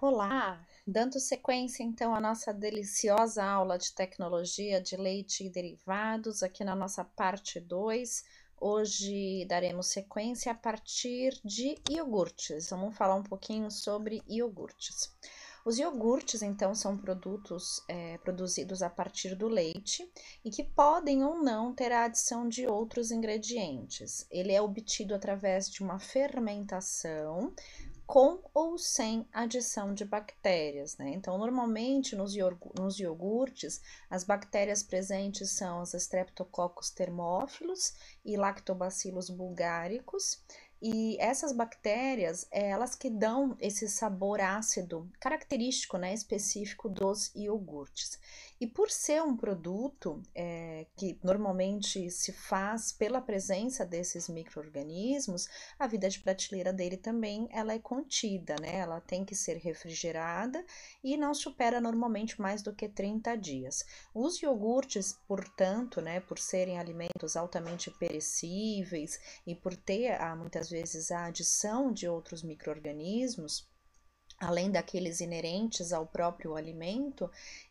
Olá! Dando sequência então à nossa deliciosa aula de tecnologia de leite e derivados, aqui na nossa parte 2, hoje daremos sequência a partir de iogurtes. Vamos falar um pouquinho sobre iogurtes. Os iogurtes, então, são produtos produzidos a partir do leite e que podem ou não ter a adição de outros ingredientes. Ele é obtido através de uma fermentação com ou sem adição de bactérias, né? Então, normalmente nos iogurtes, as bactérias presentes são os Streptococcus thermophilus e Lactobacillus bulgaricus, e essas bactérias, elas que dão esse sabor ácido característico, né, específico dos iogurtes. E por ser um produto que normalmente se faz pela presença desses micro-organismos, a vida de prateleira dele também ela é contida, né? Ela tem que ser refrigerada e não supera normalmente mais do que 30 dias. Os iogurtes, portanto, né, por serem alimentos altamente perecíveis e por ter muitas vezes a adição de outros micro-organismos, além daqueles inerentes ao próprio alimento,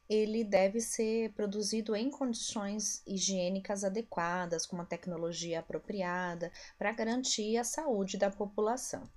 ele deve ser produzido em condições higiênicas adequadas, com uma tecnologia apropriada, para garantir a saúde da população.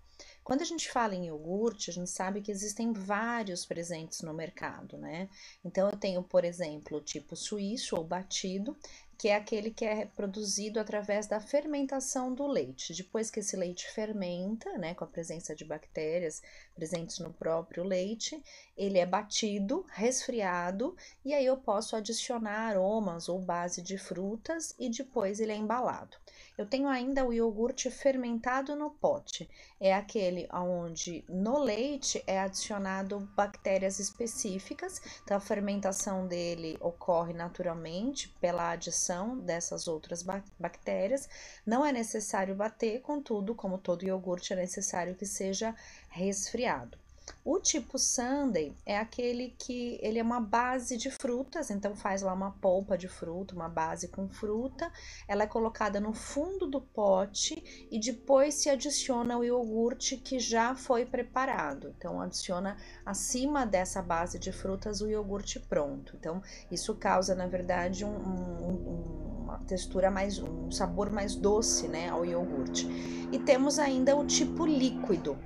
Quando a gente fala em iogurte, a gente sabe que existem vários presentes no mercado, né? Então eu tenho, por exemplo, o tipo suíço ou batido, que é aquele que é produzido através da fermentação do leite. Depois que esse leite fermenta, né, com a presença de bactérias presentes no próprio leite, ele é batido, resfriado, e aí eu posso adicionar aromas ou base de frutas e depois ele é embalado. Eu tenho ainda o iogurte fermentado no pote, é aquele onde no leite é adicionado bactérias específicas, então a fermentação dele ocorre naturalmente pela adição dessas outras bactérias. Não é necessário bater, contudo, como todo iogurte, é necessário que seja resfriado. O tipo sundae é aquele que ele é uma base de frutas, então faz lá uma polpa de fruta, uma base com fruta, ela é colocada no fundo do pote e depois se adiciona o iogurte que já foi preparado. Então adiciona acima dessa base de frutas o iogurte pronto. Então isso causa, na verdade, uma textura um sabor mais doce, né, ao iogurte. E temos ainda o tipo líquido.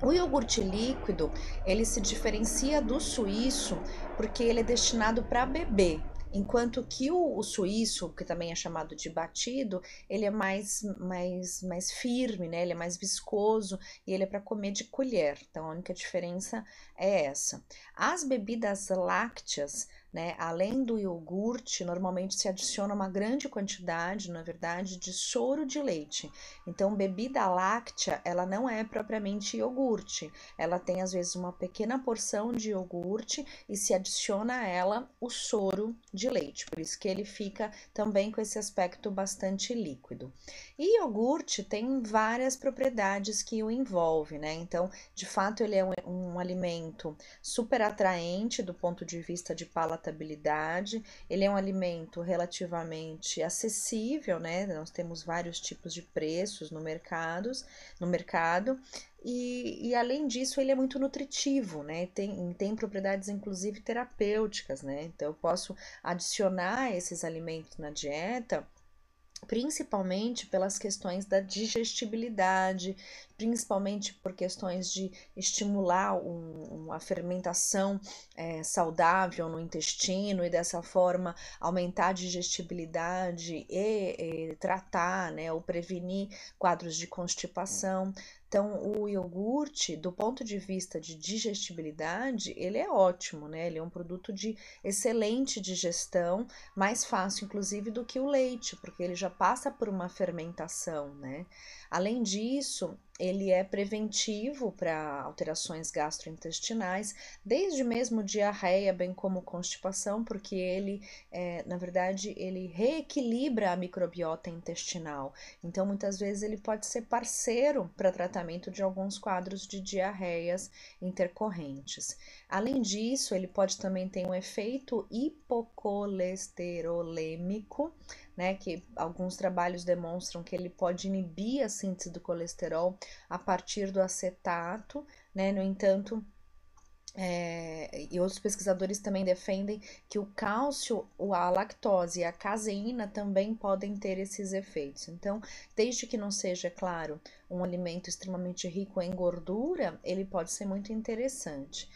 O iogurte líquido, ele se diferencia do suíço porque ele é destinado para beber, enquanto que o suíço, que também é chamado de batido, ele é mais firme, né? Ele é mais viscoso e ele é para comer de colher. Então, a única diferença é essa. As bebidas lácteas, né, além do iogurte, normalmente se adiciona uma grande quantidade, na verdade, de soro de leite. Então, bebida láctea, ela não é propriamente iogurte. Ela tem, às vezes, uma pequena porção de iogurte e se adiciona a ela o soro de leite. Por isso que ele fica também com esse aspecto bastante líquido. E iogurte tem várias propriedades que o envolvem, né? Então, de fato, ele é um alimento super atraente do ponto de vista de palatabilidade. Ele é um alimento relativamente acessível, né? Nós temos vários tipos de preços no mercado. E além disso, ele é muito nutritivo, né? Tem propriedades, inclusive, terapêuticas, né? Então, eu posso adicionar esses alimentos na dieta principalmente pelas questões da digestibilidade, principalmente por questões de estimular uma fermentação saudável no intestino e dessa forma aumentar a digestibilidade e tratar, né, ou prevenir quadros de constipação. Então, o iogurte, do ponto de vista de digestibilidade, ele é ótimo, né? Ele é um produto de excelente digestão, mais fácil, inclusive, do que o leite, porque ele já passa por uma fermentação, né? Além disso, ele é preventivo para alterações gastrointestinais, desde mesmo diarreia, bem como constipação, porque ele, na verdade, ele reequilibra a microbiota intestinal. Então, muitas vezes, ele pode ser parceiro para tratamento de alguns quadros de diarreias intercorrentes. Além disso, ele pode também ter um efeito hipocolesterolêmico, né, que alguns trabalhos demonstram que ele pode inibir a síntese do colesterol a partir do acetato, né? No entanto, E outros pesquisadores também defendem que o cálcio, a lactose e a caseína também podem ter esses efeitos. Então, desde que não seja, é claro, um alimento extremamente rico em gordura, ele pode ser muito interessante.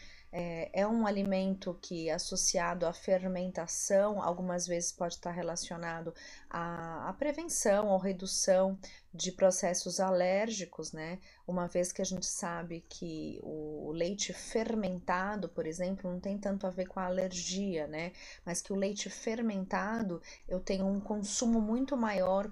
É um alimento que, associado à fermentação, algumas vezes pode estar relacionado à prevenção ou redução de processos alérgicos, né? Uma vez que a gente sabe que o leite fermentado, por exemplo, não tem tanto a ver com a alergia, né? Mas que o leite fermentado eu tenho um consumo muito maior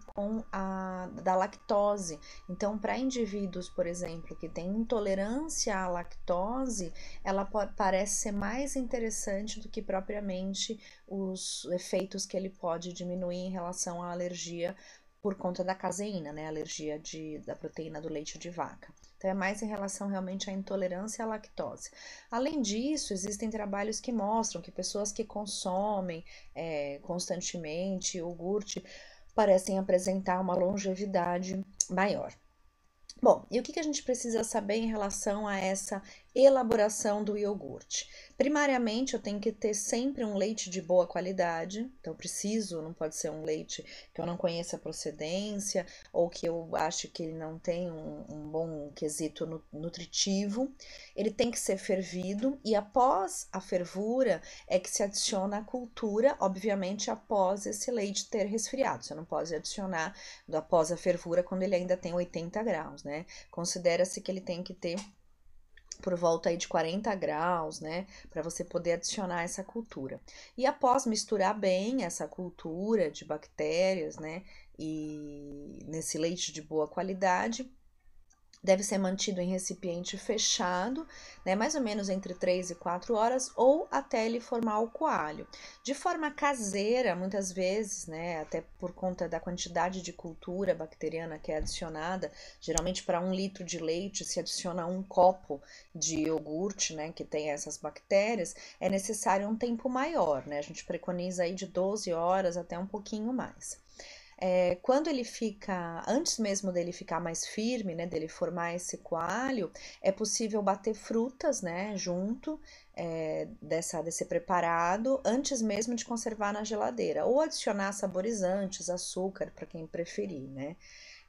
da lactose. Então, para indivíduos, por exemplo, que têm intolerância à lactose, ela parece ser mais interessante do que propriamente os efeitos que ele pode diminuir em relação à alergia por conta da caseína, né? Alergia da proteína do leite de vaca. Então, é mais em relação realmente à intolerância à lactose. Além disso, existem trabalhos que mostram que pessoas que consomem constantemente iogurte parecem apresentar uma longevidade maior. Bom, e o que a gente precisa saber em relação a essa elaboração do iogurte? Primariamente, eu tenho que ter sempre um leite de boa qualidade, então não pode ser um leite que eu não conheça a procedência ou que eu ache que ele não tem um bom quesito nutritivo. Ele tem que ser fervido e após a fervura é que se adiciona a cultura, obviamente após esse leite ter resfriado. Você não pode adicionar após a fervura quando ele ainda tem 80 graus, né? Considera-se que ele tem que ter por volta aí de 40 graus, né, para você poder adicionar essa cultura. E após misturar bem essa cultura de bactérias, né, e nesse leite de boa qualidade, deve ser mantido em recipiente fechado, né, mais ou menos entre 3 e 4 horas, ou até ele formar o coalho. De forma caseira, muitas vezes, né, até por conta da quantidade de cultura bacteriana que é adicionada, geralmente para 1 litro de leite se adiciona 1 copo de iogurte, né, que tem essas bactérias, é necessário um tempo maior, né, a gente preconiza aí de 12 horas até um pouquinho mais. Quando ele fica, antes mesmo dele ficar mais firme, né, dele formar esse coalho, é possível bater frutas, né, junto desse preparado, antes mesmo de conservar na geladeira, ou adicionar saborizantes, açúcar, para quem preferir, né.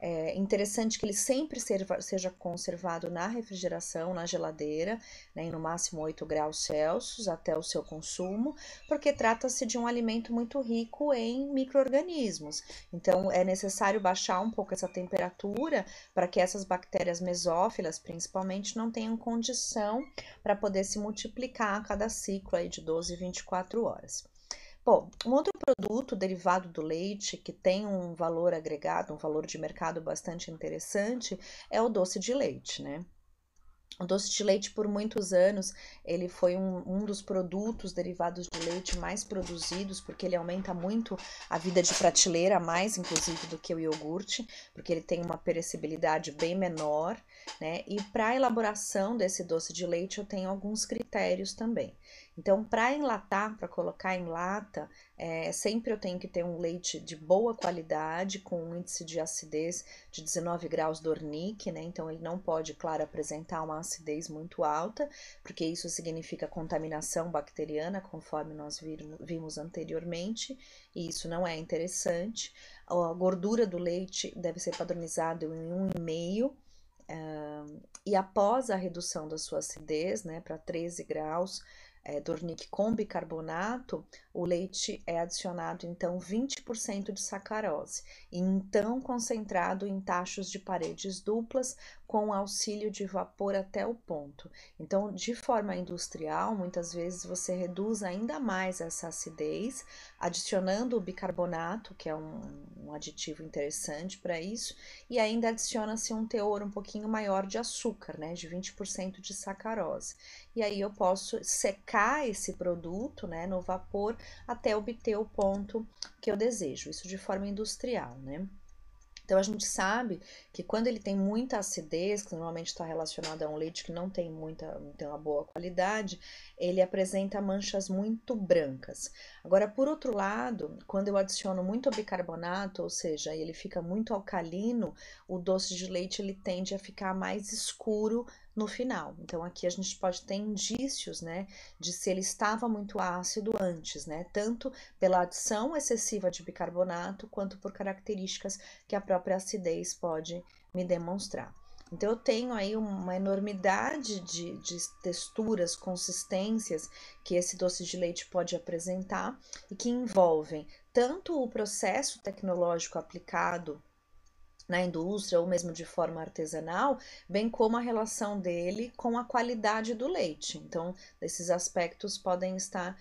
É interessante que ele sempre seja conservado na refrigeração, na geladeira, né, em no máximo 8 graus Celsius até o seu consumo, porque trata-se de um alimento muito rico em micro-organismos. Então, é necessário baixar um pouco essa temperatura para que essas bactérias mesófilas, principalmente, não tenham condição para poder se multiplicar a cada ciclo aí de 12 e 24 horas. Bom, um outro produto derivado do leite que tem um valor agregado, um valor de mercado bastante interessante, é o doce de leite, né? O doce de leite, por muitos anos, ele foi um dos produtos derivados de leite mais produzidos, porque ele aumenta muito a vida de prateleira, mais inclusive do que o iogurte, porque ele tem uma perecibilidade bem menor, né? E para a elaboração desse doce de leite, eu tenho alguns critérios também. Então, para enlatar, para colocar em lata, sempre eu tenho que ter um leite de boa qualidade, com um índice de acidez de 19 graus Dornick, né? Então, ele não pode, claro, apresentar uma acidez muito alta, porque isso significa contaminação bacteriana, conforme nós vimos anteriormente, e isso não é interessante. A gordura do leite deve ser padronizada em 1,5. E após a redução da sua acidez, né, para 13 graus, Dornick com bicarbonato, o leite é adicionado então 20% de sacarose, e então concentrado em tachos de paredes duplas com auxílio de vapor até o ponto. Então, de forma industrial, muitas vezes você reduz ainda mais essa acidez, adicionando o bicarbonato, que é um aditivo interessante para isso, e ainda adiciona-se um teor um pouquinho maior de açúcar, né, de 20% de sacarose. E aí eu posso secar esse produto, né, no vapor até obter o ponto que eu desejo, isso de forma industrial, né. Então a gente sabe que quando ele tem muita acidez, que normalmente está relacionado a um leite que não tem uma boa qualidade, ele apresenta manchas muito brancas. Agora, por outro lado, quando eu adiciono muito bicarbonato, ou seja, ele fica muito alcalino, o doce de leite ele tende a ficar mais escuro no final. Então aqui a gente pode ter indícios, né, de se ele estava muito ácido antes, né, tanto pela adição excessiva de bicarbonato quanto por características que a própria acidez pode me demonstrar. Então eu tenho aí uma enormidade de texturas, consistências que esse doce de leite pode apresentar e que envolvem tanto o processo tecnológico aplicado na indústria ou mesmo de forma artesanal, bem como a relação dele com a qualidade do leite. Então, esses aspectos podem estar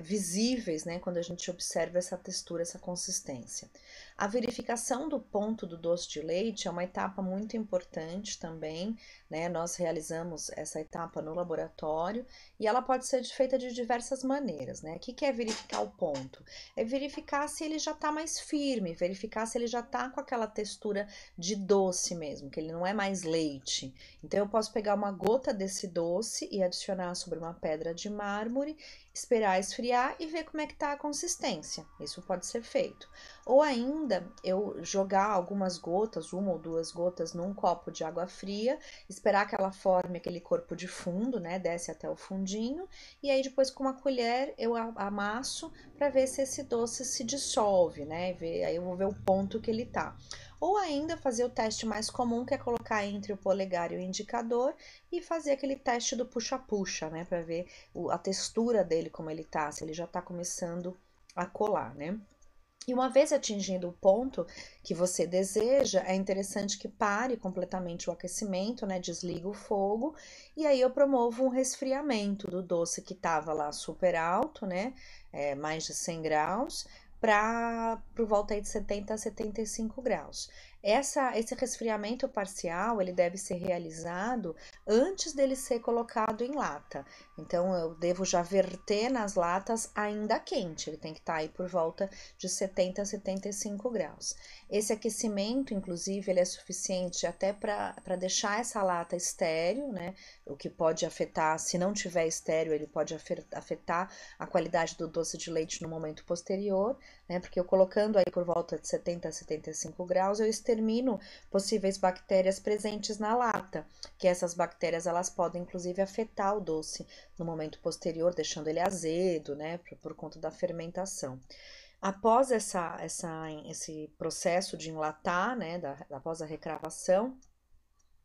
visíveis, né, quando a gente observa essa textura, essa consistência. A verificação do ponto do doce de leite é uma etapa muito importante também, né? Nós realizamos essa etapa no laboratório e ela pode ser feita de diversas maneiras, né? O que é verificar o ponto? É verificar se ele já está mais firme, verificar se ele já está com aquela textura de doce mesmo, que ele não é mais leite. Então eu posso pegar uma gota desse doce e adicionar sobre uma pedra de mármore, esperar esfriar e ver como é que está a consistência. Isso pode ser feito. Ou ainda eu jogar algumas gotas, 1 ou 2 gotas, num copo de água fria, esperar que ela forme aquele corpo de fundo, né? Desce até o fundinho, e aí depois com uma colher eu amasso para ver se esse doce se dissolve, né? Aí eu vou ver o ponto que ele tá. Ou ainda fazer o teste mais comum, que é colocar entre o polegar e o indicador e fazer aquele teste do puxa-puxa, né? Para ver a textura dele, como ele tá, se ele já tá começando a colar, né? E uma vez atingindo o ponto que você deseja, é interessante que pare completamente o aquecimento, né? Desliga o fogo e aí eu promovo um resfriamento do doce que estava lá super alto, né? Mais de 100 graus, para por volta aí de 70 a 75 graus. Esse resfriamento parcial ele deve ser realizado antes dele ser colocado em lata. Então eu devo já verter nas latas ainda quente, ele tem que estar aí por volta de 70 a 75 graus. Esse aquecimento, inclusive, ele é suficiente até para deixar essa lata estéril, né? O que pode afetar, se não tiver estéril, ele pode afetar a qualidade do doce de leite no momento posterior, né? Porque eu colocando aí por volta de 70 a 75 graus, eu extermino possíveis bactérias presentes na lata, que essas bactérias elas podem inclusive afetar o doce no momento posterior, deixando ele azedo, né? Por conta da fermentação. Após esse processo de enlatar, né, após a recravação,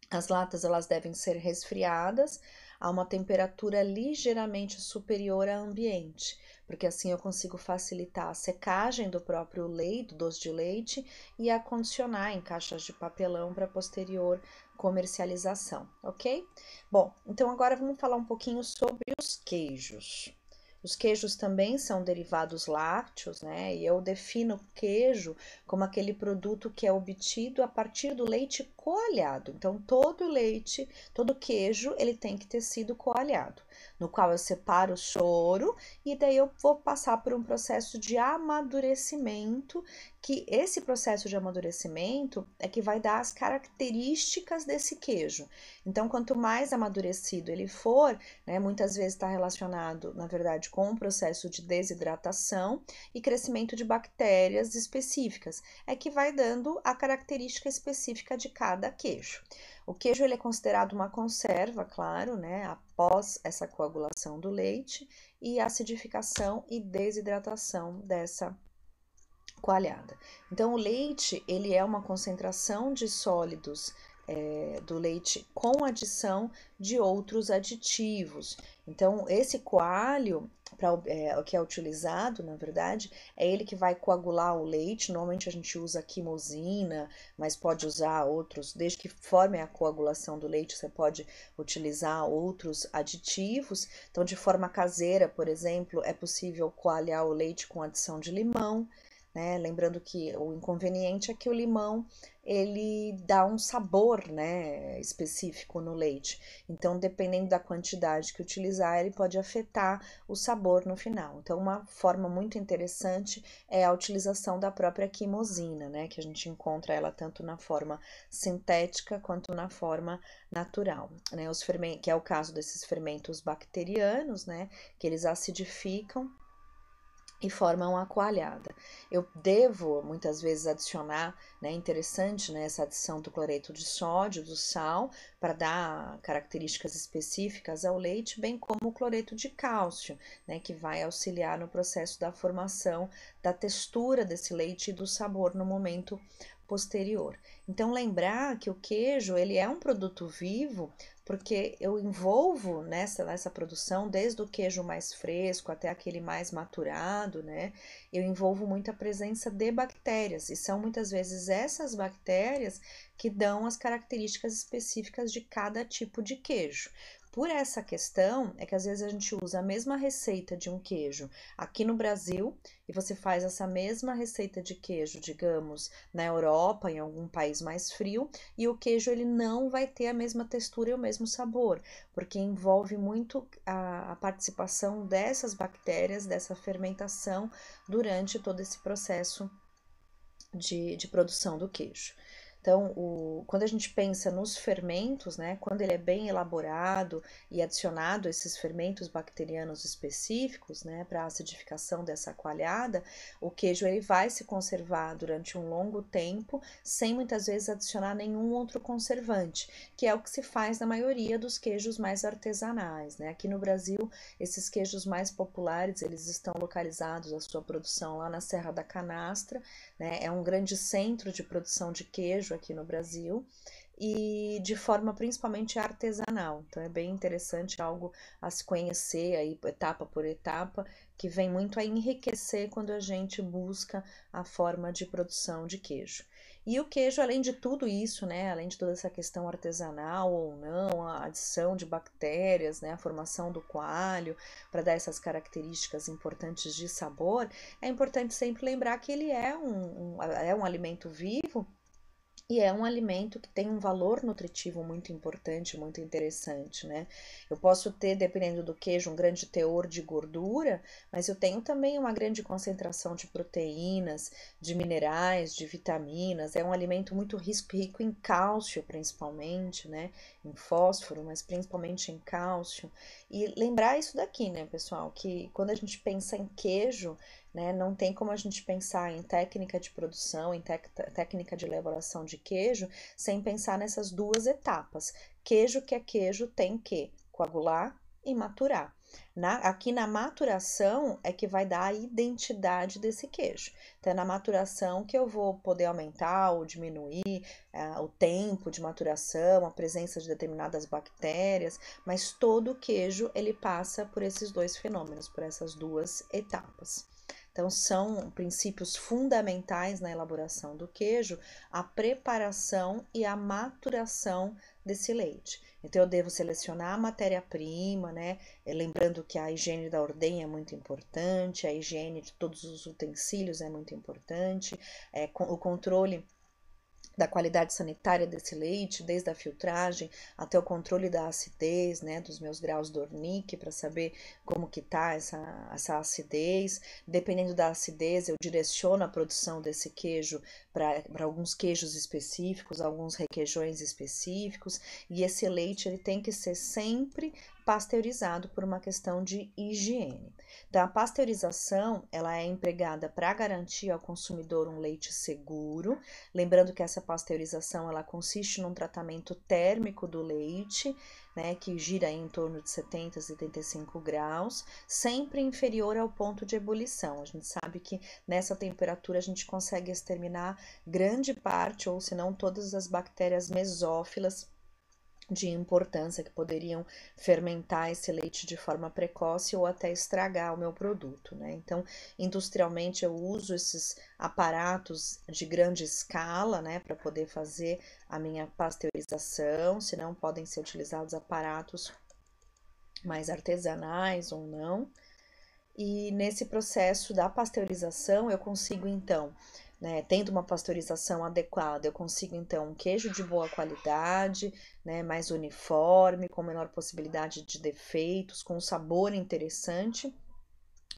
as latas elas devem ser resfriadas a uma temperatura ligeiramente superior ao ambiente, porque assim eu consigo facilitar a secagem do próprio leite, do doce de leite, e acondicionar em caixas de papelão para posterior comercialização, ok? Bom, então agora vamos falar um pouquinho sobre os queijos. Os queijos também são derivados lácteos, né? E eu defino queijo como aquele produto que é obtido a partir do leite coalhado. Então, todo leite, todo queijo, ele tem que ter sido coalhado, no qual eu separo o soro e daí eu vou passar por um processo de amadurecimento, que esse processo de amadurecimento é que vai dar as características desse queijo. Então, quanto mais amadurecido ele for, né, muitas vezes está relacionado, na verdade, com um processo de desidratação e crescimento de bactérias específicas, é que vai dando a característica específica de cada queijo. O queijo ele é considerado uma conserva, claro, né, após essa coagulação do leite e acidificação e desidratação dessa coalhada. Então, o leite ele é uma concentração de sólidos do leite com adição de outros aditivos. Então, esse coalho, o que é utilizado, na verdade, é ele que vai coagular o leite. Normalmente a gente usa quimosina, mas pode usar outros, desde que forme a coagulação do leite, você pode utilizar outros aditivos. Então, de forma caseira, por exemplo, é possível coalhar o leite com adição de limão, né? Lembrando que o inconveniente é que o limão ele dá um sabor, né, específico no leite. Então, dependendo da quantidade que utilizar, ele pode afetar o sabor no final. Então, uma forma muito interessante é a utilização da própria quimosina, né, que a gente encontra ela tanto na forma sintética quanto na forma natural, né, que é o caso desses fermentos bacterianos, né, que eles acidificam e formam a coalhada. Eu devo muitas vezes adicionar, né, interessante, né, essa adição do cloreto de sódio, do sal, para dar características específicas ao leite, bem como o cloreto de cálcio, né, que vai auxiliar no processo da formação da textura desse leite e do sabor no momento posterior. Então lembrar que o queijo ele é um produto vivo porque eu envolvo nessa produção, desde o queijo mais fresco até aquele mais maturado, né? Eu envolvo muita presença de bactérias, e são muitas vezes essas bactérias que dão as características específicas de cada tipo de queijo. Por essa questão, é que às vezes a gente usa a mesma receita de um queijo aqui no Brasil e você faz essa mesma receita de queijo, digamos, na Europa, em algum país mais frio, e o queijo ele não vai ter a mesma textura e o mesmo sabor, porque envolve muito a participação dessas bactérias, dessa fermentação durante todo esse processo de produção do queijo. Então, quando a gente pensa nos fermentos, né, quando ele é bem elaborado e adicionado esses fermentos bacterianos específicos, né, para a acidificação dessa coalhada, o queijo ele vai se conservar durante um longo tempo, sem muitas vezes adicionar nenhum outro conservante, que é o que se faz na maioria dos queijos mais artesanais, né? Aqui no Brasil, esses queijos mais populares, eles estão localizados a sua produção lá na Serra da Canastra, né? É um grande centro de produção de queijo aqui no Brasil e de forma principalmente artesanal. Então é bem interessante, algo a se conhecer aí etapa por etapa, que vem muito a enriquecer quando a gente busca a forma de produção de queijo. E o queijo, além de tudo isso, né, além de toda essa questão artesanal ou não, a adição de bactérias, né, a formação do coalho para dar essas características importantes de sabor, é importante sempre lembrar que ele é um alimento vivo e é um alimento que tem um valor nutritivo muito importante, muito interessante, né? Eu posso ter, dependendo do queijo, um grande teor de gordura, mas eu tenho também uma grande concentração de proteínas, de minerais, de vitaminas. É um alimento muito rico em cálcio, principalmente, né? Em fósforo, mas principalmente em cálcio. E lembrar isso daqui, né, pessoal? Que quando a gente pensa em queijo, né? Não tem como a gente pensar em técnica de produção, em técnica de elaboração de queijo, sem pensar nessas duas etapas. Queijo que é queijo tem que coagular e maturar. Aqui na maturação é que vai dar a identidade desse queijo. Então, é na maturação que eu vou poder aumentar ou diminuir o tempo de maturação, a presença de determinadas bactérias, mas todo queijo ele passa por esses dois fenômenos, por essas duas etapas. Então, são princípios fundamentais na elaboração do queijo, a preparação e a maturação desse leite. Então, eu devo selecionar a matéria-prima, né? Lembrando que a higiene da ordenha é muito importante, a higiene de todos os utensílios é muito importante, o controle da qualidade sanitária desse leite, desde a filtragem até o controle da acidez, né, dos meus graus Dornick, para saber como que tá essa acidez. Dependendo da acidez, eu direciono a produção desse queijo para alguns queijos específicos, alguns requeijões específicos, e esse leite ele tem que ser sempre pasteurizado por uma questão de higiene. Então, a pasteurização ela é empregada para garantir ao consumidor um leite seguro, lembrando que essa pasteurização ela consiste num tratamento térmico do leite, né, que gira em torno de 70 a 75 graus, sempre inferior ao ponto de ebulição. A gente sabe que nessa temperatura a gente consegue exterminar grande parte, ou se não todas as bactérias mesófilas de importância que poderiam fermentar esse leite de forma precoce ou até estragar o meu produto, né? Então, industrialmente eu uso esses aparatos de grande escala, né, para poder fazer a minha pasteurização, senão podem ser utilizados aparatos mais artesanais ou não. E nesse processo da pasteurização, eu consigo então, né, tendo uma pasteurização adequada, eu consigo então um queijo de boa qualidade, né, mais uniforme, com menor possibilidade de defeitos, com um sabor interessante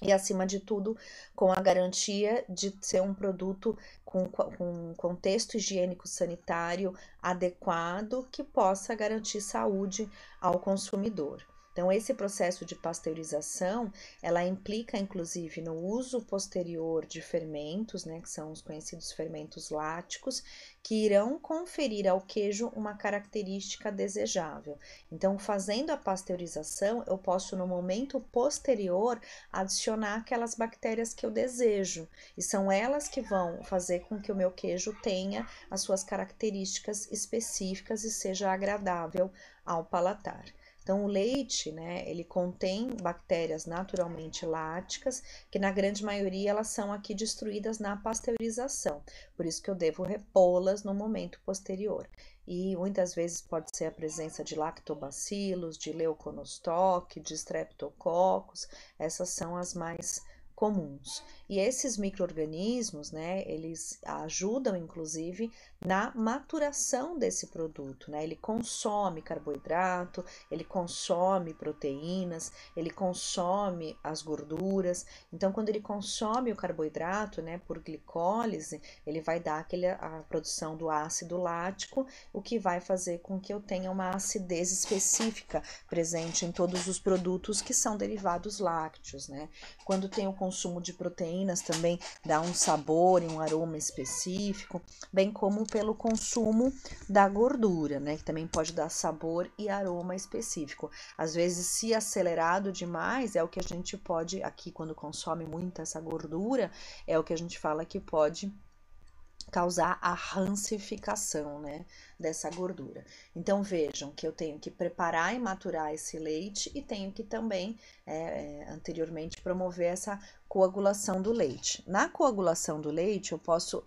e, acima de tudo, com a garantia de ser um produto com contexto higiênico sanitário adequado que possa garantir saúde ao consumidor. Então, esse processo de pasteurização, ela implica, inclusive, no uso posterior de fermentos, né, que são os conhecidos fermentos láticos, que irão conferir ao queijo uma característica desejável. Então, fazendo a pasteurização, eu posso, no momento posterior, adicionar aquelas bactérias que eu desejo, e são elas que vão fazer com que o meu queijo tenha as suas características específicas e seja agradável ao palatar. Então, o leite, né, ele contém bactérias naturalmente láticas, que na grande maioria elas são aqui destruídas na pasteurização, por isso que eu devo repô-las no momento posterior. E muitas vezes pode ser a presença de lactobacilos, de leuconostoque, de streptococcus, essas são as mais comuns. E esses micro-organismos, né, eles ajudam inclusive na maturação desse produto, né? Ele consome carboidrato, ele consome proteínas, ele consome as gorduras. Então, quando ele consome o carboidrato, né, por glicólise, ele vai dar a produção do ácido lático, o que vai fazer com que eu tenha uma acidez específica presente em todos os produtos que são derivados lácteos, né? Quando tem o consumo de proteínas também dá um sabor e um aroma específico, bem como pelo consumo da gordura, né, que também pode dar sabor e aroma específico. Às vezes, se acelerado demais, é o que a gente pode, aqui quando consome muito essa gordura, é o que a gente fala que pode causar a rancificação, né, dessa gordura. Então, vejam que eu tenho que preparar e maturar esse leite e tenho que também, anteriormente, promover essa coagulação do leite. Na coagulação do leite,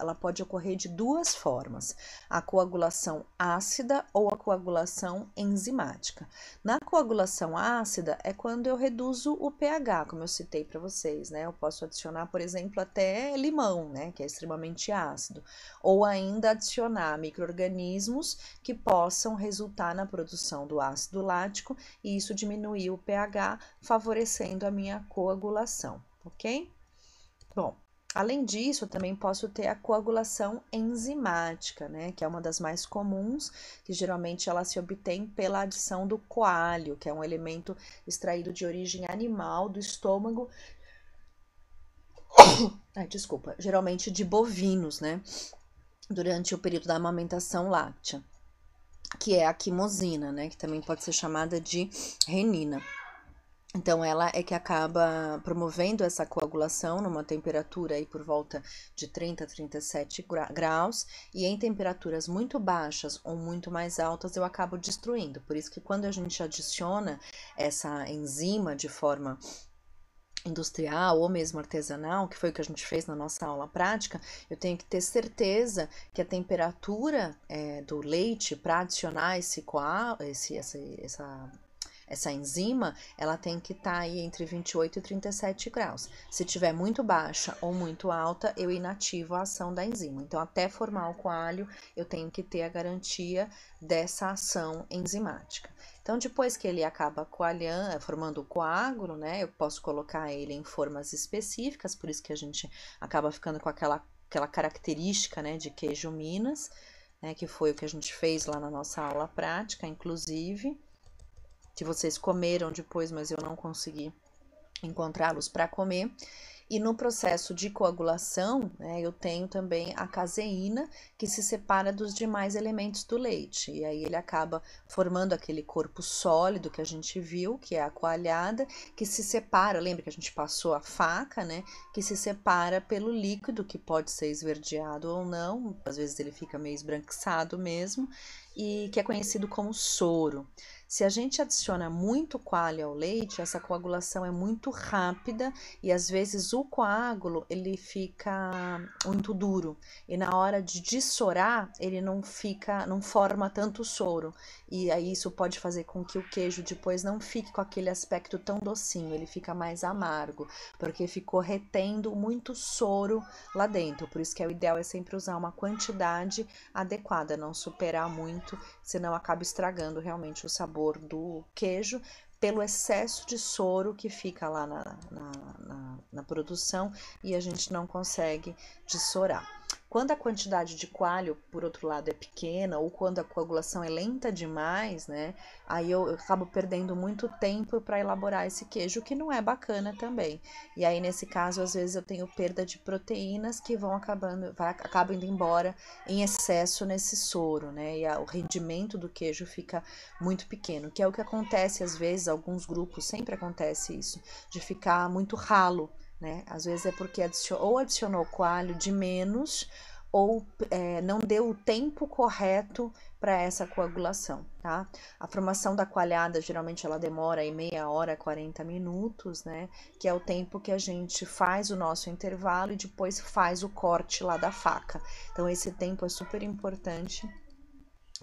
ela pode ocorrer de duas formas, a coagulação ácida ou a coagulação enzimática. Na coagulação ácida é quando eu reduzo o pH, como eu citei para vocês, né? Eu posso adicionar, por exemplo, até limão, né, que é extremamente ácido, ou ainda adicionar micro-organismos que possam resultar na produção do ácido lático e isso diminuir o pH, favorecendo a minha coagulação, ok? Bom, além disso, eu também posso ter a coagulação enzimática, né, que é uma das mais comuns, que geralmente ela se obtém pela adição do coalho, que é um elemento extraído de origem animal do estômago, geralmente de bovinos, né, durante o período da amamentação láctea, que é a quimosina, né, que também pode ser chamada de renina. Então, ela é que acaba promovendo essa coagulação numa temperatura aí por volta de 30 a 37 graus, e em temperaturas muito baixas ou muito mais altas eu acabo destruindo. Por isso que quando a gente adiciona essa enzima de forma industrial ou mesmo artesanal, que foi o que a gente fez na nossa aula prática, eu tenho que ter certeza que a temperatura do leite para adicionar essa enzima, ela tem que estar aí entre 28 e 37 graus. Se tiver muito baixa ou muito alta, eu inativo a ação da enzima. Então, até formar o coalho, eu tenho que ter a garantia dessa ação enzimática. Então, depois que ele acaba coalhando, formando o coágulo, né, eu posso colocar ele em formas específicas, por isso que a gente acaba ficando com aquela característica, né, de queijo Minas, né, que foi o que a gente fez lá na nossa aula prática, inclusive, que vocês comeram depois, mas eu não consegui encontrá-los para comer. E no processo de coagulação, né, eu tenho também a caseína, que se separa dos demais elementos do leite. E aí ele acaba formando aquele corpo sólido que a gente viu, que é a coalhada, que se separa, lembra que a gente passou a faca, né? Que se separa pelo líquido, que pode ser esverdeado ou não, às vezes ele fica meio esbranquiçado mesmo, e que é conhecido como soro. Se a gente adiciona muito coalho ao leite, essa coagulação é muito rápida e às vezes o coágulo ele fica muito duro e na hora de dessorar ele não forma tanto soro, e aí isso pode fazer com que o queijo depois não fique com aquele aspecto tão docinho, ele fica mais amargo, porque ficou retendo muito soro lá dentro. Por isso que o ideal é sempre usar uma quantidade adequada, não superar muito, senão acaba estragando realmente o sabor do queijo pelo excesso de soro que fica lá na produção e a gente não consegue dessorar. Quando a quantidade de coalho, por outro lado, é pequena, ou quando a coagulação é lenta demais, né? Aí eu acabo perdendo muito tempo para elaborar esse queijo, que não é bacana também. E aí, nesse caso, às vezes eu tenho perda de proteínas que acabam indo embora em excesso nesse soro, né? E o rendimento do queijo fica muito pequeno, que é o que acontece às vezes, alguns grupos, sempre acontece isso, de ficar muito ralo, né? Às vezes é porque adicionou coalho de menos ou não deu o tempo correto para essa coagulação, tá? A formação da coalhada, geralmente ela demora aí meia hora, 40 minutos, né? Que é o tempo que a gente faz o nosso intervalo e depois faz o corte lá da faca. Então, esse tempo é super importante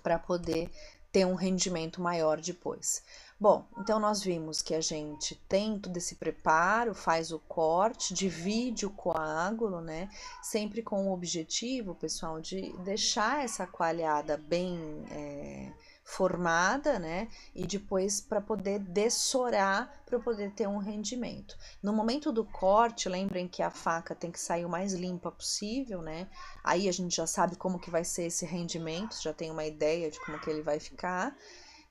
para poder ter um rendimento maior depois. Bom, então nós vimos que a gente tem todo esse preparo, faz o corte, divide o coágulo, né? Sempre com o objetivo, pessoal, de deixar essa coalhada bem formada, né? E depois para poder dessorar, para poder ter um rendimento. No momento do corte, lembrem que a faca tem que sair o mais limpa possível, né? Aí a gente já sabe como que vai ser esse rendimento, já tem uma ideia de como que ele vai ficar.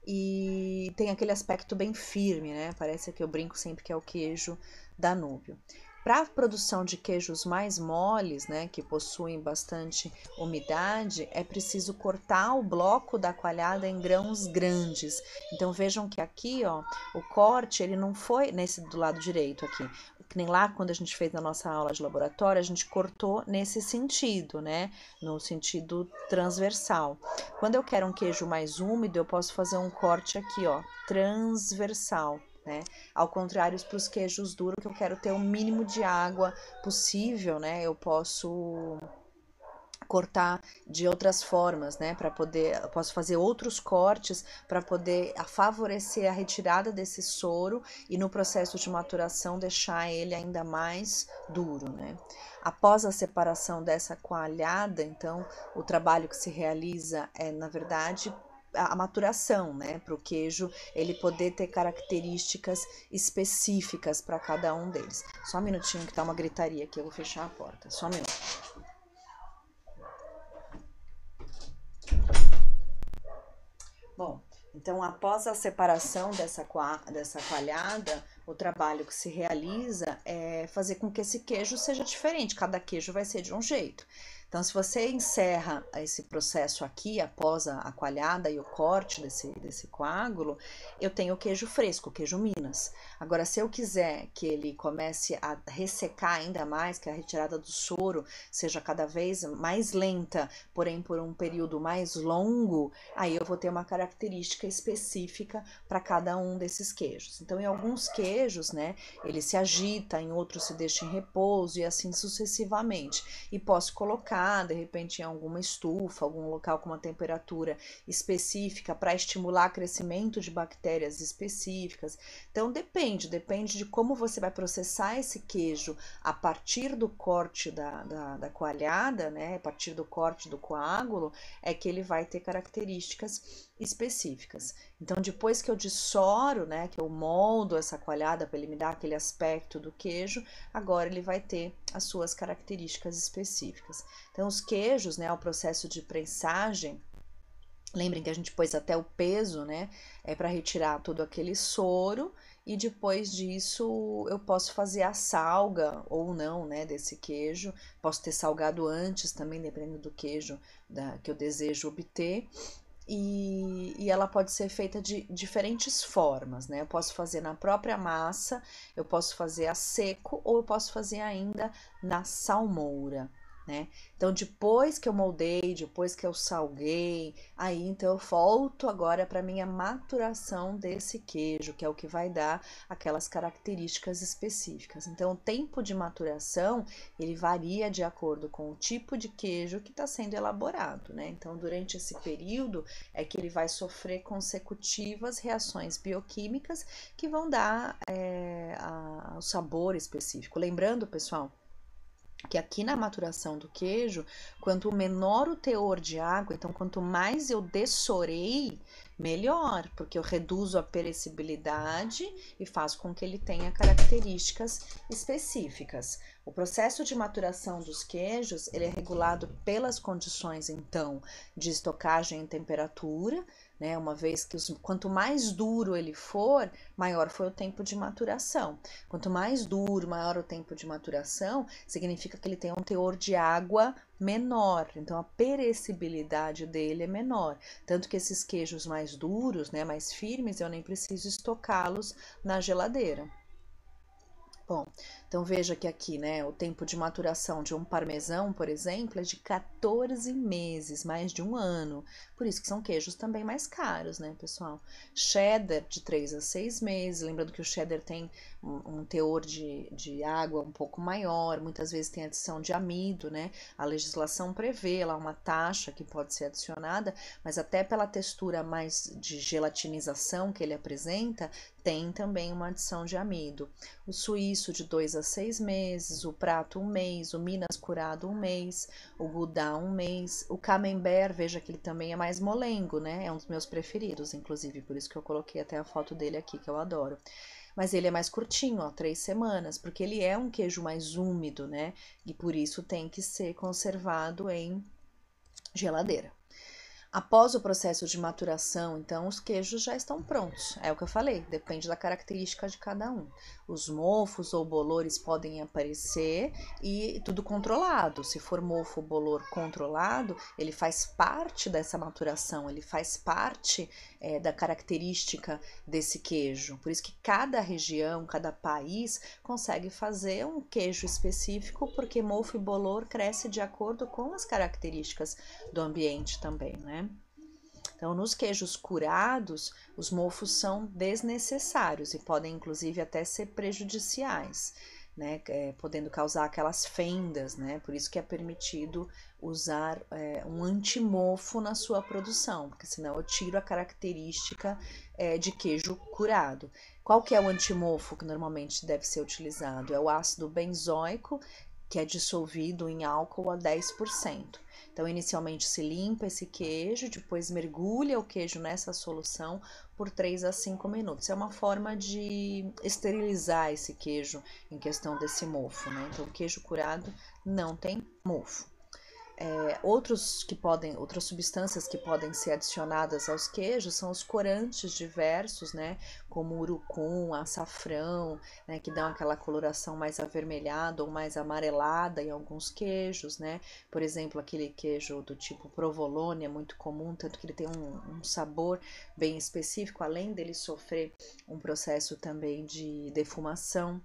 E tem aquele aspecto bem firme, né? Parece que eu brinco sempre que é o queijo Danúbio. Para a produção de queijos mais moles, né, que possuem bastante umidade, é preciso cortar o bloco da coalhada em grãos grandes. Então vejam que aqui, ó, o corte ele não foi nesse do lado direito aqui, que nem lá quando a gente fez na nossa aula de laboratório, a gente cortou nesse sentido, né, no sentido transversal. Quando eu quero um queijo mais úmido, eu posso fazer um corte aqui, ó, transversal, né? Ao contrário para os queijos duros, que eu quero ter o mínimo de água possível, né? Eu posso cortar de outras formas, né, eu posso fazer outros cortes para poder favorecer a retirada desse soro e no processo de maturação deixar ele ainda mais duro, né. Após a separação dessa coalhada, então, o trabalho que se realiza é, na verdade, a maturação, né, para o queijo ele poder ter características específicas para cada um deles. Só um minutinho que tá uma gritaria aqui, eu vou fechar a porta, só um minuto. Bom, então após a separação dessa coalhada, o trabalho que se realiza é fazer com que esse queijo seja diferente, cada queijo vai ser de um jeito. Então, se você encerra esse processo aqui, após a coalhada e o corte desse coágulo, eu tenho o queijo fresco, o queijo Minas. Agora, se eu quiser que ele comece a ressecar ainda mais, que a retirada do soro seja cada vez mais lenta, porém por um período mais longo, aí eu vou ter uma característica específica para cada um desses queijos. Então, em alguns queijos, né, ele se agita, em outros se deixa em repouso e assim sucessivamente. E posso colocar, de repente, em alguma estufa, algum local com uma temperatura específica para estimular o crescimento de bactérias específicas. Então, depende de como você vai processar esse queijo a partir do corte da coalhada, né, a partir do corte do coágulo, é que ele vai ter características específicas. Então, depois que eu dissoro, né, que eu moldo essa coalhada para ele me dar aquele aspecto do queijo, agora ele vai ter as suas características específicas. Então, os queijos, né, o processo de prensagem, lembrem que a gente pôs até o peso, né, para retirar todo aquele soro e depois disso eu posso fazer a salga ou não, né, desse queijo. Posso ter salgado antes também, dependendo do queijo que eu desejo obter. E ela pode ser feita de diferentes formas, né? Eu posso fazer na própria massa, eu posso fazer a seco ou eu posso fazer ainda na salmoura, né? Então, depois que eu moldei, depois que eu salguei, aí então eu volto agora para minha maturação desse queijo, que é o que vai dar aquelas características específicas. Então, o tempo de maturação, ele varia de acordo com o tipo de queijo que está sendo elaborado, né? Então, durante esse período é que ele vai sofrer consecutivas reações bioquímicas que vão dar o sabor específico. Lembrando, pessoal, que aqui na maturação do queijo, quanto menor o teor de água, então quanto mais eu dessorei, melhor, porque eu reduzo a perecibilidade e faço com que ele tenha características específicas. O processo de maturação dos queijos, ele é regulado pelas condições, então, de estocagem e temperatura, né? Uma vez que quanto mais duro ele for, maior foi o tempo de maturação. Quanto mais duro, maior o tempo de maturação, significa que ele tem um teor de água menor, então a perecibilidade dele é menor. Tanto que esses queijos mais duros, né, mais firmes, eu nem preciso estocá-los na geladeira. Bom, então veja que aqui, né, o tempo de maturação de um parmesão, por exemplo, é de 14 meses, mais de um ano. Por isso que são queijos também mais caros, né, pessoal? Cheddar de 3 a 6 meses, lembrando que o cheddar tem um teor de água um pouco maior, muitas vezes tem adição de amido, né? A legislação prevê lá uma taxa que pode ser adicionada, mas até pela textura mais de gelatinização que ele apresenta, tem também uma adição de amido. O suíço de 2 a 6 meses, o prato 1 mês, o Minas curado 1 mês, o Gouda 1 mês, o Camembert, veja que ele também é mais molengo, né? É um dos meus preferidos, inclusive, por isso que eu coloquei até a foto dele aqui, que eu adoro. Mas ele é mais curtinho, ó, 3 semanas, porque ele é um queijo mais úmido, né? E por isso tem que ser conservado em geladeira. Após o processo de maturação, então, os queijos já estão prontos. É o que eu falei, depende da característica de cada um. Os mofos ou bolores podem aparecer e tudo controlado. Se for mofo ou bolor controlado, ele faz parte dessa maturação, ele faz parte da característica desse queijo. Por isso que cada região, cada país consegue fazer um queijo específico, porque mofo e bolor cresce de acordo com as características do ambiente também, né? Então, nos queijos curados, os mofos são desnecessários e podem, inclusive, até ser prejudiciais, né? Podendo causar aquelas fendas, né? Por isso que é permitido usar um antimofo na sua produção, porque senão eu tiro a característica de queijo curado. Qual que é o antimofo que normalmente deve ser utilizado? É o ácido benzoico, que é dissolvido em álcool a 10%. Então, inicialmente se limpa esse queijo, depois mergulha o queijo nessa solução por 3 a 5 minutos. É uma forma de esterilizar esse queijo em questão desse mofo, né? Então, o queijo curado não tem mofo. Outras substâncias que podem ser adicionadas aos queijos são os corantes diversos, né, como urucum, açafrão, né, que dão aquela coloração mais avermelhada ou mais amarelada em alguns queijos, né, por exemplo, aquele queijo do tipo provolone é muito comum, tanto que ele tem um sabor bem específico, além dele sofrer um processo também de defumação.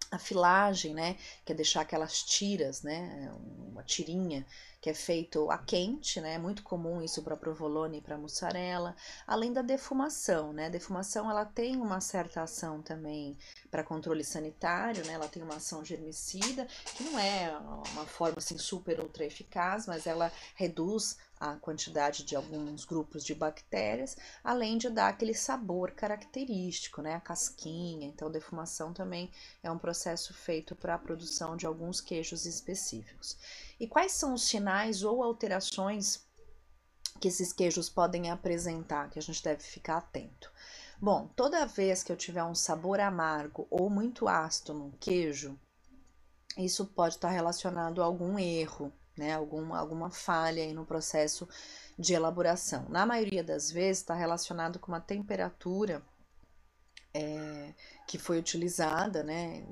A filagem, né, que é deixar aquelas tiras, né, uma tirinha que é feito a quente, né, é muito comum isso para provolone e para mussarela, além da defumação, né, a defumação ela tem uma certa ação também para controle sanitário, né, ela tem uma ação germicida, que não é uma forma assim super ultra eficaz, mas ela reduz a quantidade de alguns grupos de bactérias, além de dar aquele sabor característico, né, a casquinha. Então, defumação também é um processo feito para a produção de alguns queijos específicos. E quais são os sinais ou alterações que esses queijos podem apresentar, que a gente deve ficar atento? Bom, toda vez que eu tiver um sabor amargo ou muito ácido no queijo, isso pode estar relacionado a algum erro, né? Alguma falha aí no processo de elaboração. Na maioria das vezes está relacionado com uma temperatura que foi utilizada, né,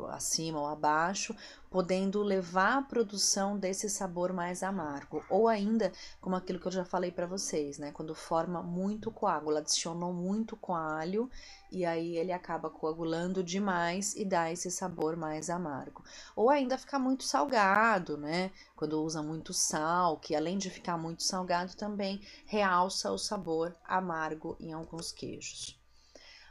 acima ou abaixo, podendo levar à produção desse sabor mais amargo, ou ainda, como aquilo que eu já falei para vocês, né, quando forma muito coágulo, adicionou muito coalho e aí ele acaba coagulando demais e dá esse sabor mais amargo. Ou ainda ficar muito salgado, né, quando usa muito sal, que além de ficar muito salgado também realça o sabor amargo em alguns queijos.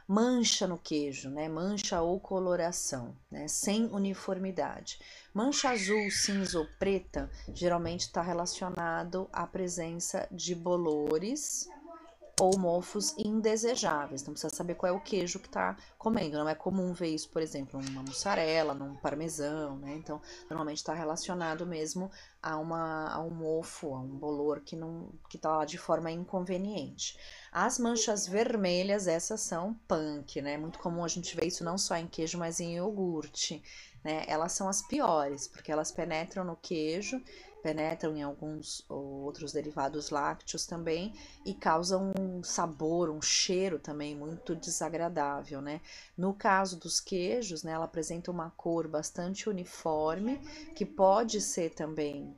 Mancha no queijo, né? Mancha ou coloração, né? Sem uniformidade. Mancha azul, cinza ou preta geralmente está relacionado à presença de bolores ou mofos indesejáveis. Então precisa saber qual é o queijo que está comendo. Não é comum ver isso, por exemplo, numa mussarela, num parmesão, né? Então normalmente está relacionado mesmo a um mofo, a um bolor que está lá de forma inconveniente. As manchas vermelhas, essas são punk, né? Muito comum a gente ver isso não só em queijo, mas em iogurte, né? Elas são as piores, porque elas penetram no queijo, penetram em alguns outros derivados lácteos também e causam um sabor, um cheiro também muito desagradável, né? No caso dos queijos, né, ela apresenta uma cor bastante uniforme, que pode ser também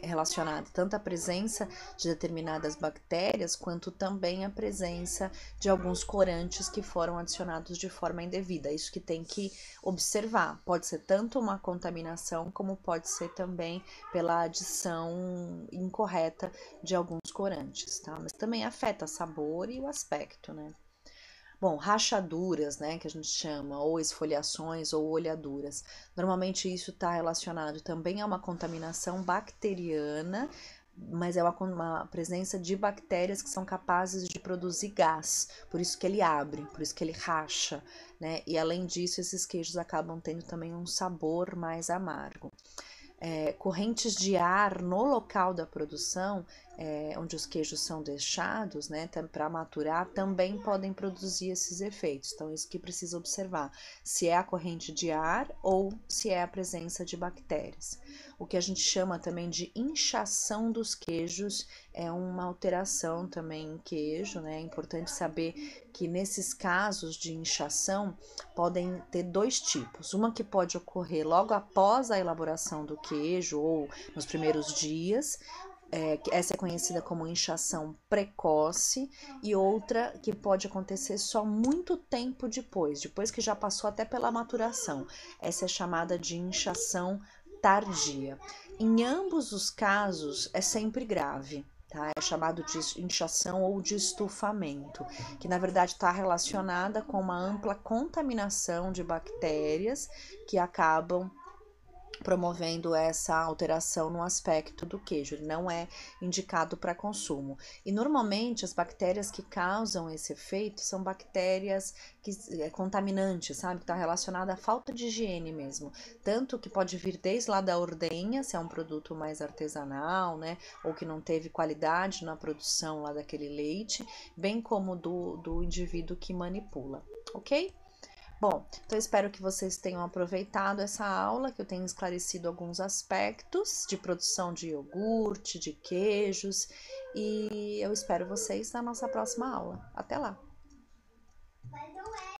relacionado tanto à presença de determinadas bactérias, quanto também à presença de alguns corantes que foram adicionados de forma indevida. Isso que tem que observar. Pode ser tanto uma contaminação, como pode ser também pela adição incorreta de alguns corantes, tá? Mas também afeta o sabor e o aspecto, né? Bom, rachaduras, né, que a gente chama, ou esfoliações ou olhaduras. Normalmente isso está relacionado também a uma contaminação bacteriana, mas é uma presença de bactérias que são capazes de produzir gás, por isso que ele abre, por isso que ele racha, né? E além disso, esses queijos acabam tendo também um sabor mais amargo. Correntes de ar no local da produção, onde os queijos são deixados, né, para maturar, também podem produzir esses efeitos. Então, isso que precisa observar, se é a corrente de ar ou se é a presença de bactérias. O que a gente chama também de inchação dos queijos é uma alteração também em queijo, né? É importante saber que nesses casos de inchação podem ter dois tipos. Uma que pode ocorrer logo após a elaboração do queijo ou nos primeiros dias, essa é conhecida como inchação precoce, e outra que pode acontecer só muito tempo depois que já passou até pela maturação. Essa é chamada de inchação tardia. Em ambos os casos é sempre grave. Tá? É chamado de inchação ou de estufamento, que na verdade está relacionada com uma ampla contaminação de bactérias que acabam promovendo essa alteração no aspecto do queijo. Ele não é indicado para consumo. E normalmente as bactérias que causam esse efeito são bactérias contaminantes, sabe? Que está relacionada à falta de higiene mesmo. Tanto que pode vir desde lá da ordenha, se é um produto mais artesanal, né? Ou que não teve qualidade na produção lá daquele leite, bem como do indivíduo que manipula, ok? Bom, então espero que vocês tenham aproveitado essa aula, que eu tenha esclarecido alguns aspectos de produção de iogurte, de queijos, e eu espero vocês na nossa próxima aula. Até lá!